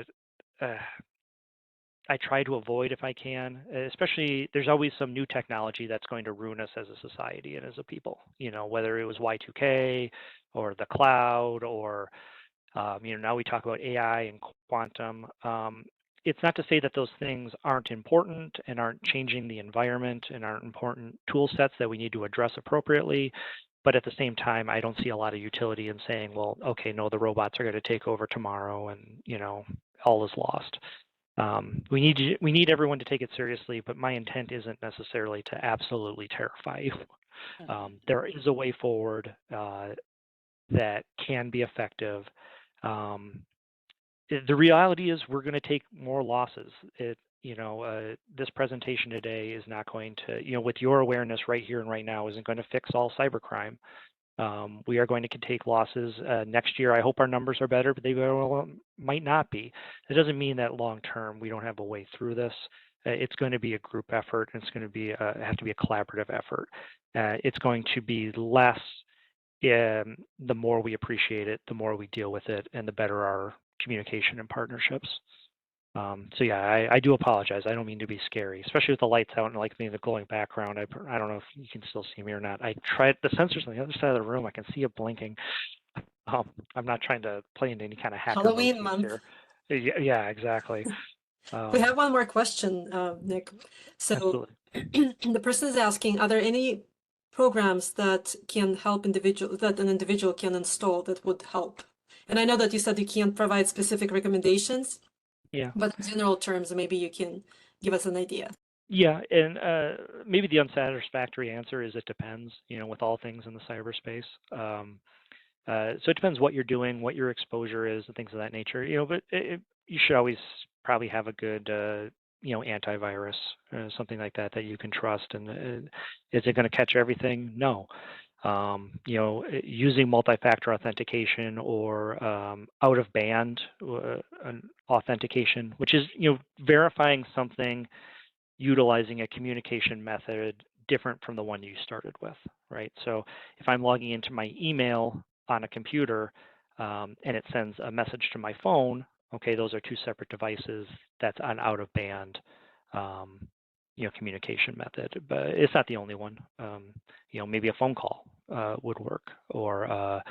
Speaker 2: I try to avoid if I can. Especially, there's always some new technology that's going to ruin us as a society and as a people. Whether it was Y2K or the cloud, or now we talk about AI and quantum. It's not to say that those things aren't important and aren't changing the environment and aren't important tool sets that we need to address appropriately. But at the same time, I don't see a lot of utility in saying, well, okay, no, the robots are going to take over tomorrow and, all is lost. We need everyone to take it seriously, but my intent isn't necessarily to absolutely terrify you. There is a way forward that can be effective. The reality is we're going to take more losses. This presentation today is not going to, with your awareness right here and right now, isn't going to fix all cybercrime. We are going to take losses next year. I hope our numbers are better, but they might not be. It doesn't mean that long term we don't have a way through this. It's going to be a group effort, and it's going to be have to be a collaborative effort. It's going to be less. The more we appreciate it, the more we deal with it, and the better our communication and partnerships. So yeah, I do apologize. I don't mean to be scary, especially with the lights out and like me in the glowing background. I don't know if you can still see me or not. I tried the sensors on the other side of the room. I can see it blinking. I'm not trying to play into any kind of hacker
Speaker 1: Halloween
Speaker 2: motif
Speaker 1: month.
Speaker 2: here. Yeah, exactly.
Speaker 1: We have one more question, Nick. So the person is asking, are there any programs that can help that an individual can install that would help? And I know that you said you can't provide specific recommendations.
Speaker 2: Yeah.
Speaker 1: But in general terms, maybe you can give us an idea.
Speaker 2: Yeah, and maybe the unsatisfactory answer is it depends, with all things in the cyberspace. So it depends what you're doing, what your exposure is, and things of that nature. But you should always probably have a good, antivirus, something like that you can trust. And is it going to catch everything? No. Using multi-factor authentication or out-of-band authentication, which is verifying something utilizing a communication method different from the one you started with, right? So if I'm logging into my email on a computer and it sends a message to my phone, okay, those are two separate devices. That's an out-of-band communication method, but it's not the only one. Maybe a phone call would work, or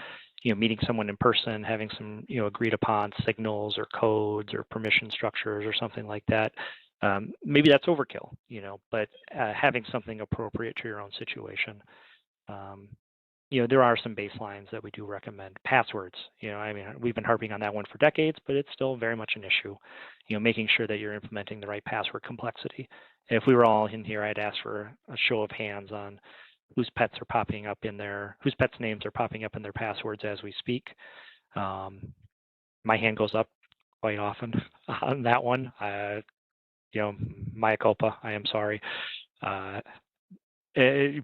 Speaker 2: meeting someone in person, having some agreed upon signals or codes or permission structures or something like that. Maybe that's overkill, but having something appropriate to your own situation. There are some baselines that we do recommend. Passwords, we've been harping on that one for decades, but it's still very much an issue. Making sure that you're implementing the right password complexity. If we were all in here, I'd ask for a show of hands on whose pets names are popping up in their passwords as we speak. My hand goes up quite often on that one. Maricopa, I am sorry.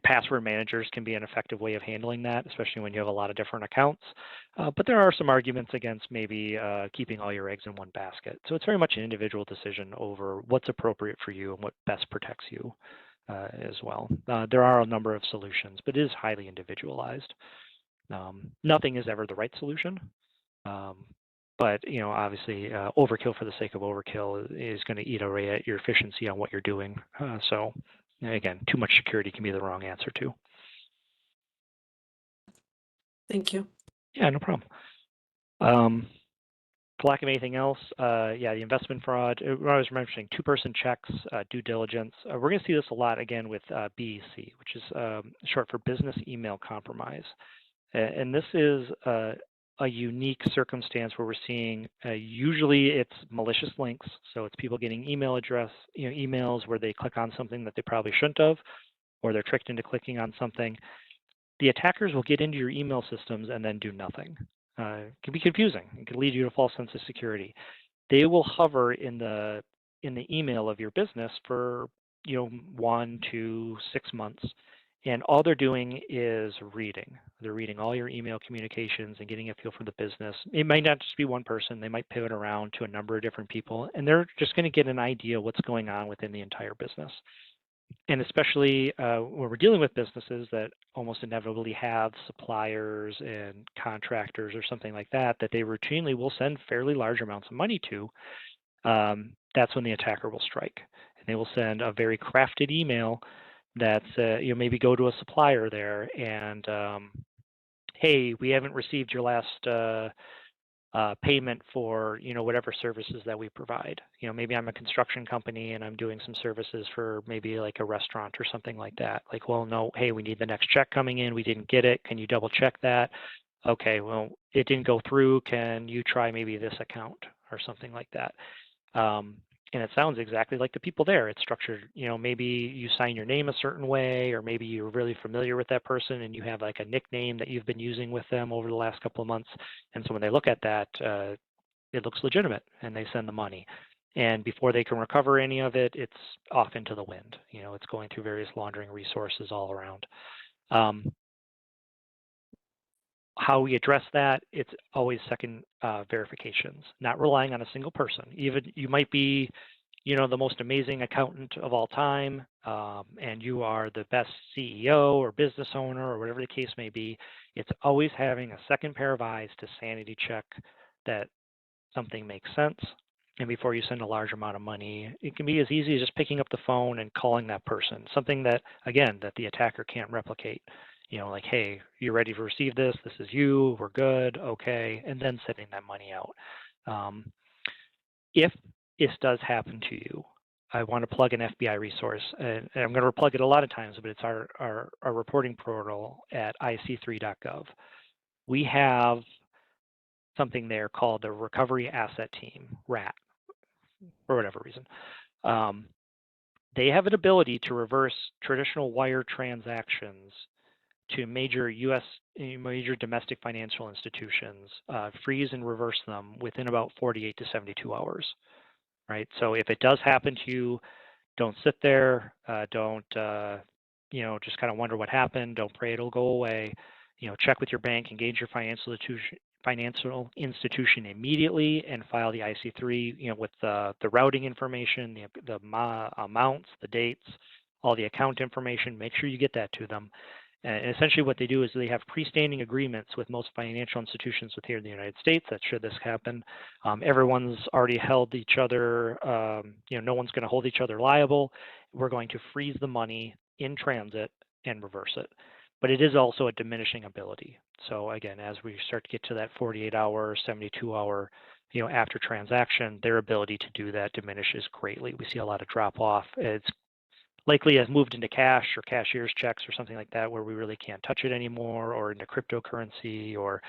Speaker 2: Password managers can be an effective way of handling that, especially when you have a lot of different accounts. But there are some arguments against maybe keeping all your eggs in one basket. So it's very much an individual decision over what's appropriate for you and what best protects you as well. There are a number of solutions, but it is highly individualized. Nothing is ever the right solution. but obviously overkill for the sake of overkill is going to eat away at your efficiency on what you're doing. So again, too much security can be the wrong answer too.
Speaker 1: Thank you.
Speaker 2: Yeah, no problem. For lack of anything else, yeah, the investment fraud, I was mentioning two-person checks, due diligence. We're going to see this a lot again with BEC, which is short for business email compromise. And this is a unique circumstance where we're seeing usually it's malicious links. So it's people getting email address, emails where they click on something that they probably shouldn't have, or they're tricked into clicking on something. The attackers will get into your email systems and then do nothing. It can be confusing. It can lead you to a false sense of security. They will hover in the email of your business for 1 to 6 months, and all they're doing is reading. They're reading all your email communications and getting a feel for the business. It might not just be one person. They might pivot around to a number of different people, and they're just going to get an idea of what's going on within the entire business. And especially when we're dealing with businesses that almost inevitably have suppliers and contractors or something like that, that they routinely will send fairly large amounts of money to, that's when the attacker will strike. And they will send a very crafted email that's, maybe go to a supplier there and, hey, we haven't received your last payment for whatever services that we provide. Maybe I'm a construction company and I'm doing some services for maybe like a restaurant or something like that. Like, well, no, hey, we need the next check coming in. We didn't get it. Can you double check that? Okay, well, it didn't go through. Can you try maybe this account or something like that? And it sounds exactly like the people there. It's structured, maybe you sign your name a certain way, or maybe you're really familiar with that person and you have like a nickname that you've been using with them over the last couple of months. And so when they look at that, it looks legitimate and they send the money. And before they can recover any of it, it's off into the wind. It's going through various laundering resources all around. How we address that, it's always second verifications, not relying on a single person. Even you might be, the most amazing accountant of all time, and you are the best CEO or business owner or whatever the case may be. It's always having a second pair of eyes to sanity check that something makes sense. And before you send a large amount of money, it can be as easy as just picking up the phone and calling that person, something that, again, that the attacker can't replicate. Like, hey, you're ready to receive this. This is you. We're good. Okay. And then sending that money out. If this does happen to you, I want to plug an FBI resource, and I'm going to plug it a lot of times, but it's our reporting portal at ic3.gov. We have something there called the Recovery Asset Team, RAT, for whatever reason. They have an ability to reverse traditional wire transactions to major domestic financial institutions, freeze and reverse them within about 48 to 72 hours, right? So if it does happen to you, don't sit there, don't, just kind of wonder what happened, don't pray it'll go away, check with your bank, engage your financial institution immediately and file the IC3, with the routing information, the amounts, the dates, all the account information, make sure you get that to them. And essentially what they do is they have freestanding agreements with most financial institutions here in the United States that should this happen, everyone's already held each other, no one's going to hold each other liable. We're going to freeze the money in transit and reverse it. But it is also a diminishing ability. So again, as we start to get to that 48-hour, 72-hour, after transaction, their ability to do that diminishes greatly. We see a lot of drop off. It's likely has moved into cash or cashier's checks or something like that where we really can't touch it anymore, or into cryptocurrency, or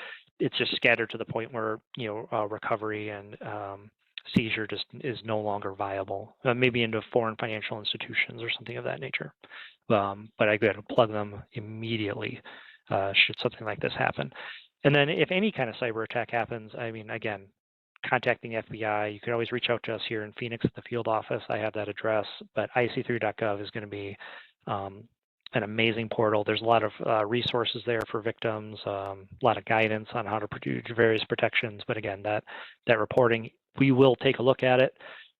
Speaker 2: it's just scattered to the point where recovery and seizure just is no longer viable, maybe into foreign financial institutions or something of that nature. But I got to plug them immediately should something like this happen. And then if any kind of cyber attack happens, I mean, again, contacting the FBI, you can always reach out to us here in Phoenix at the field office. I have that address, but ic3.gov is going to be an amazing portal. There's a lot of resources there for victims, a lot of guidance on how to produce various protections. But again, that reporting, we will take a look at it.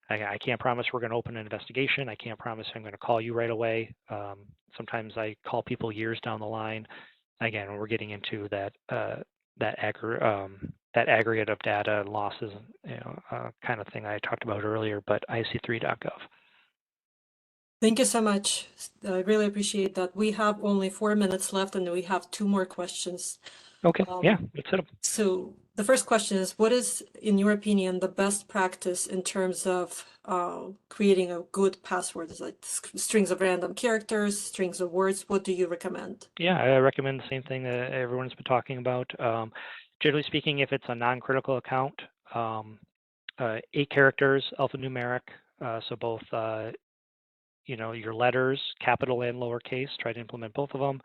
Speaker 2: I can't promise we're going to open an investigation. I can't promise I'm going to call you right away. Sometimes I call people years down the line. Again, when we're getting into that that aggregate of data and losses, kind of thing I talked about earlier, but IC3.gov.
Speaker 1: Thank you so much. I really appreciate that. We have only 4 minutes left and we have 2 more questions.
Speaker 2: Okay, yeah, let's hit them.
Speaker 1: So the first question is, what is, in your opinion, the best practice in terms of creating a good password? Is like strings of random characters, strings of words? What do you recommend?
Speaker 2: Yeah, I recommend the same thing that everyone's been talking about. Generally speaking, if it's a non-critical account, 8 characters, alphanumeric, so both your letters, capital and lowercase, try to implement both of them.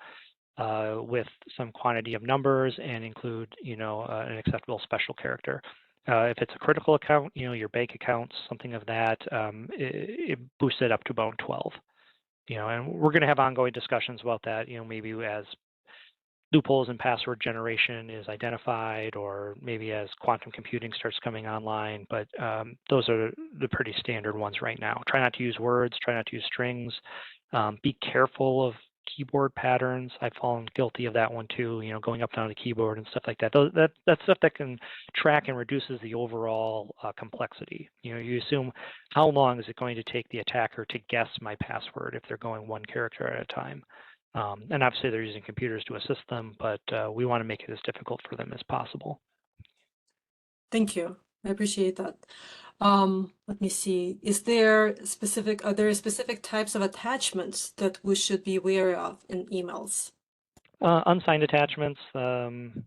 Speaker 2: With some quantity of numbers and include, an acceptable special character. If it's a critical account, your bank accounts, something of that, it boosts it up to about 12. And we're going to have ongoing discussions about that, maybe as loopholes in password generation is identified, or maybe as quantum computing starts coming online. But those are the pretty standard ones right now. Try not to use words, try not to use strings. Be careful of keyboard patterns. I've fallen guilty of that one too, going up down the keyboard and stuff like that. That's stuff that can track and reduces the overall complexity. You assume how long is it going to take the attacker to guess my password if they're going 1 character at a time. And obviously they're using computers to assist them, but we want to make it as difficult for them as possible.
Speaker 1: Thank you. I appreciate that. Let me see. Are there specific types of attachments that we should be wary of in emails?
Speaker 2: Unsigned attachments, code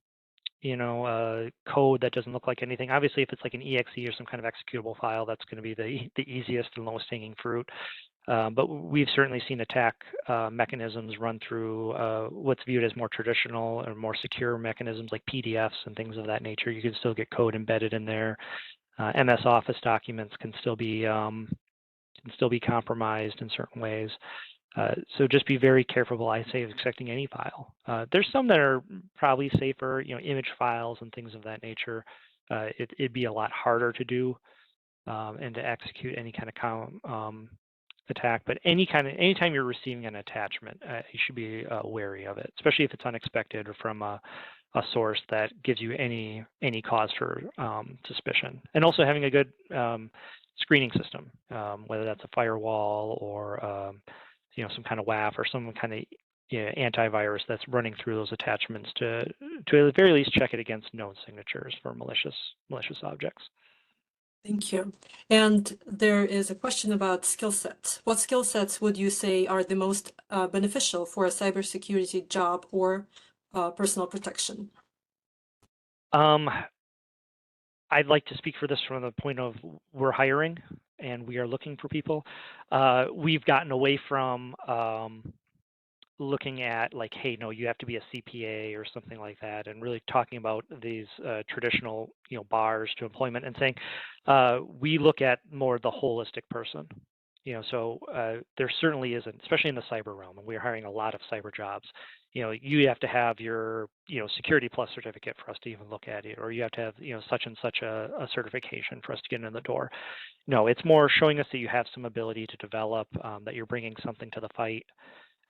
Speaker 2: that doesn't look like anything. Obviously, if it's like an exe or some kind of executable file, that's going to be the easiest and lowest hanging fruit. But we've certainly seen attack mechanisms run through what's viewed as more traditional or more secure mechanisms like PDFs and things of that nature. You can still get code embedded in there. MS Office documents can still be compromised in certain ways. So just be very careful, I say, of accepting any file. There's some that are probably safer, image files and things of that nature. It'd be a lot harder to do and to execute any kind of attack. But anytime you're receiving an attachment, you should be wary of it, especially if it's unexpected or from a source that gives you any cause for suspicion. And also having a good screening system, whether that's a firewall or some kind of WAF or some kind of antivirus that's running through those attachments to at the very least check it against known signatures for malicious objects.
Speaker 1: Thank you. And there is a question about skill sets. What skill sets would you say are the most beneficial for a cybersecurity job or personal protection?
Speaker 2: I'd like to speak for this from the point of we're hiring and we are looking for people. We've gotten away from looking at like, hey, no, you have to be a CPA or something like that, and really talking about these traditional, bars to employment and saying we look at more the holistic person. So there certainly isn't, especially in the cyber realm, and we're hiring a lot of cyber jobs. You have to have your, Security Plus certificate for us to even look at it, or you have to have, such and such a certification for us to get in the door. No, it's more showing us that you have some ability to develop, that you're bringing something to the fight,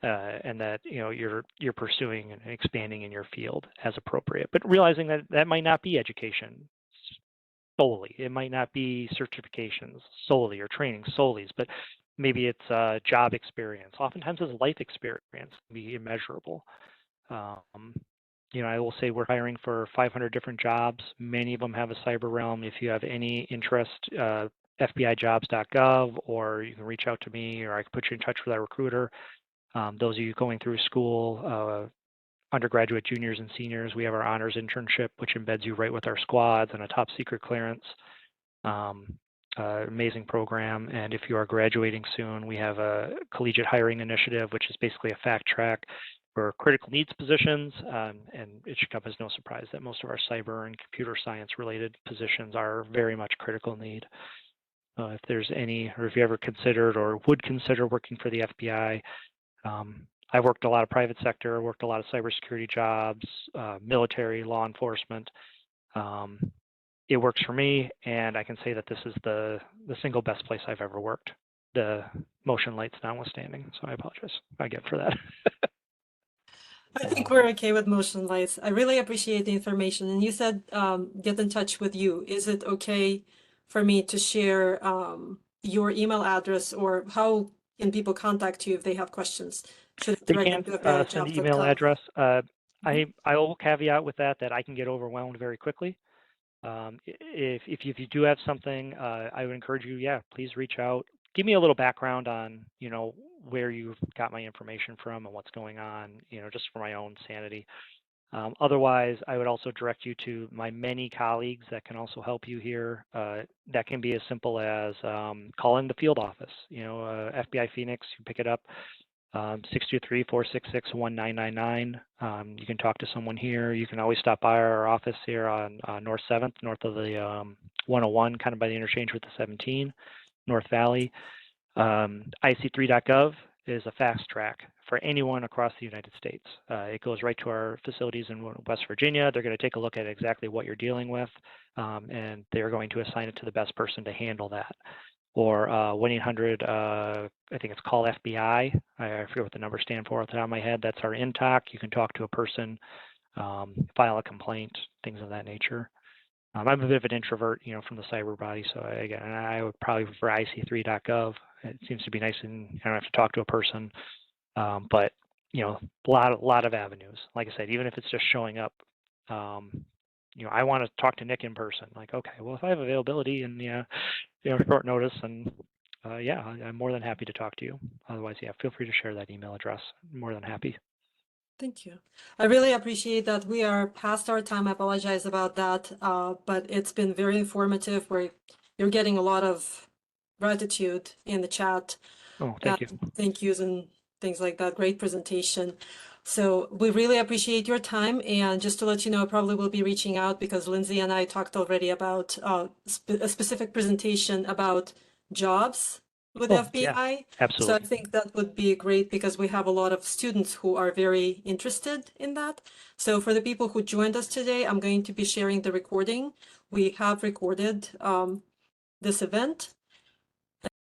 Speaker 2: and that you're pursuing and expanding in your field as appropriate. But realizing that that might not be education solely, it might not be certifications solely or training solely, but maybe it's job experience. Oftentimes it's life experience can be immeasurable. I will say we're hiring for 500 different jobs. Many of them have a cyber realm. If you have any interest, FBIjobs.gov, or you can reach out to me, or I can put you in touch with our recruiter. Those of you going through school, undergraduate, juniors, and seniors, we have our honors internship, which embeds you right with our squads and a top secret clearance. Amazing program. And if you are graduating soon, we have a collegiate hiring initiative, which is basically a fact track for critical needs positions. And it should come as no surprise that most of our cyber and computer science related positions are very much critical need. If there's any, or if you ever considered or would consider working for the FBI, I've worked a lot of private sector, worked a lot of cybersecurity jobs, military, law enforcement. It works for me, and I can say that this is the single best place I've ever worked, the motion lights notwithstanding. So I apologize again for that.
Speaker 1: I think we're okay with motion lights. I really appreciate the information. And you said get in touch with you. Is it okay for me to share your email address, or how can people contact you if they have questions? Should it
Speaker 2: They
Speaker 1: direct
Speaker 2: can
Speaker 1: them to
Speaker 2: send the email
Speaker 1: fbijobs.gov?
Speaker 2: address. I will caveat with that I can get overwhelmed very quickly. If you do have something, I would encourage you, yeah, please reach out. Give me a little background on, where you've got my information from and what's going on, just for my own sanity. Otherwise, I would also direct you to my many colleagues that can also help you here. That can be as simple as calling the field office. FBI Phoenix, you pick it up, 623-466-1999. You can talk to someone here. You can always stop by our office here on North 7th, north of the 101, kind of by the interchange with the 17, North Valley. IC3.gov is a fast track for anyone across the United States. It goes right to our facilities in West Virginia. They're going to take a look at exactly what you're dealing with, and they're going to assign it to the best person to handle that. Or 1-800, I think it's Call FBI. I forget what the numbers stand for off the top of my head. That's our in-talk. You can talk to a person, file a complaint, things of that nature. I'm a bit of an introvert, from the cyber body. So again, I would probably prefer IC3.gov. It seems to be nice, and I don't have to talk to a person. But a lot of avenues. Like I said, even if it's just showing up, I want to talk to Nick in person. Like, okay, well, if I have availability and short notice, and yeah, I'm more than happy to talk to you. Otherwise, yeah, feel free to share that email address. I'm more than happy.
Speaker 1: Thank you. I really appreciate that. We are past our time. I apologize about that, but it's been very informative. You're getting a lot of gratitude in the chat.
Speaker 2: Oh, thank you.
Speaker 1: Thank yous and things like that. Great presentation. So we really appreciate your time. And just to let you know, probably will be reaching out because Lindsay and I talked already about a specific presentation about jobs with FBI.
Speaker 2: Yeah, absolutely.
Speaker 1: So I think that would be great because we have a lot of students who are very interested in that. So for the people who joined us today, I'm going to be sharing the recording. We have recorded this event.